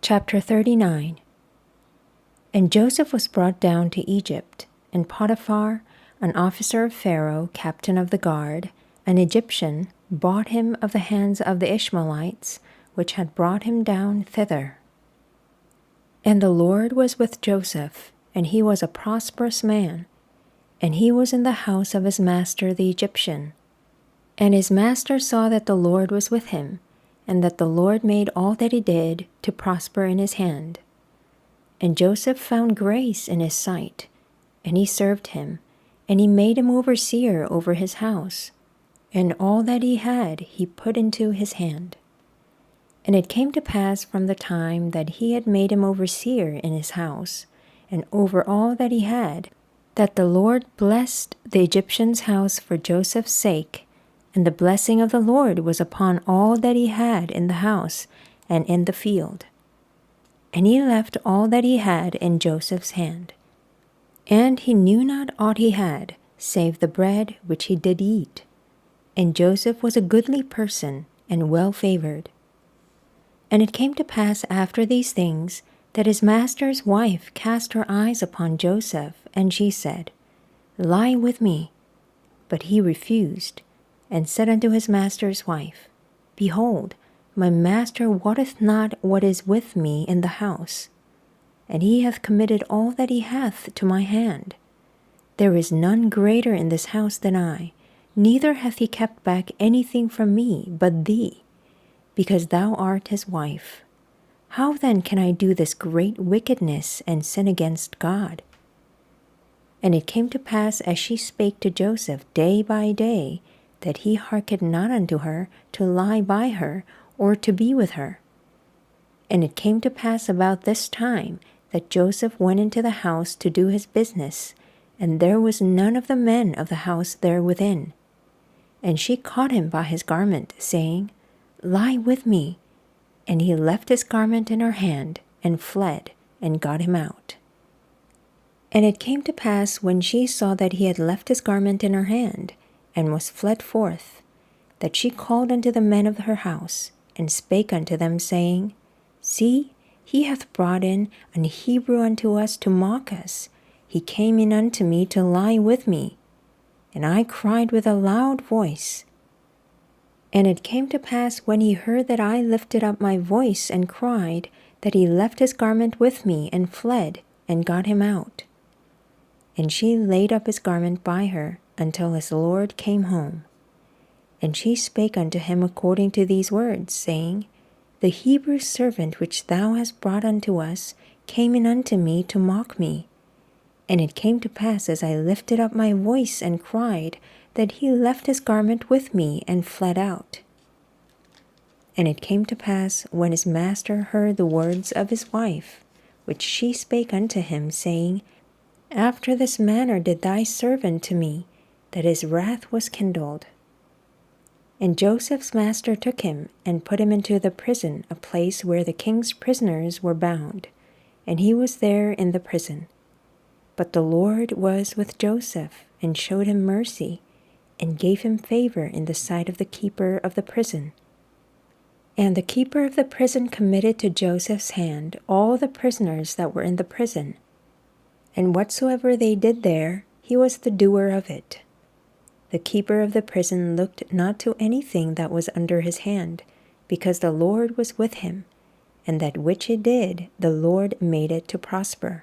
Chapter 39. And Joseph was brought down to Egypt, and Potiphar, an officer of Pharaoh, captain of the guard, an Egyptian, bought him of the hands of the Ishmaelites, which had brought him down thither. And the Lord was with Joseph, and he was a prosperous man, and he was in the house of his master the Egyptian. And his master saw that the Lord was with him, and that the Lord made all that he did to prosper in his hand. And Joseph found grace in his sight, and he served him, and he made him overseer over his house, and all that he had he put into his hand. And it came to pass from the time that he had made him overseer in his house, and over all that he had, that the Lord blessed the Egyptian's house for Joseph's sake, and the blessing of the Lord was upon all that he had in the house and in the field. And he left all that he had in Joseph's hand. And he knew not aught he had, save the bread which he did eat. And Joseph was a goodly person, and well favored. And it came to pass after these things, that his master's wife cast her eyes upon Joseph, and she said, Lie with me. But he refused, and said unto his master's wife, Behold, my master wotteth not what is with me in the house, and he hath committed all that he hath to my hand. There is none greater in this house than I, neither hath he kept back anything from me but thee, because thou art his wife. How then can I do this great wickedness and sin against God? And it came to pass as she spake to Joseph day by day, that he hearkened not unto her to lie by her or to be with her. And it came to pass about this time that Joseph went into the house to do his business, and there was none of the men of the house there within. And she caught him by his garment, saying, Lie with me. And he left his garment in her hand, and fled, and got him out. And it came to pass, when she saw that he had left his garment in her hand, and was fled forth, that she called unto the men of her house, and spake unto them, saying, See, he hath brought in an Hebrew unto us to mock us. He came in unto me to lie with me. And I cried with a loud voice. And it came to pass, when he heard that I lifted up my voice and cried, that he left his garment with me, and fled, and got him out. And she laid up his garment by her, until his Lord came home. And she spake unto him according to these words, saying, The Hebrew servant which thou hast brought unto us came in unto me to mock me. And it came to pass, as I lifted up my voice and cried, that he left his garment with me and fled out. And it came to pass, when his master heard the words of his wife, which she spake unto him, saying, After this manner did thy servant to me, that his wrath was kindled. And Joseph's master took him, and put him into the prison, a place where the king's prisoners were bound, and he was there in the prison. But the Lord was with Joseph, and showed him mercy, and gave him favor in the sight of the keeper of the prison. And the keeper of the prison committed to Joseph's hand all the prisoners that were in the prison, and whatsoever they did there, he was the doer of it. The keeper of the prison looked not to anything that was under his hand, because the Lord was with him, and that which he did, the Lord made it to prosper.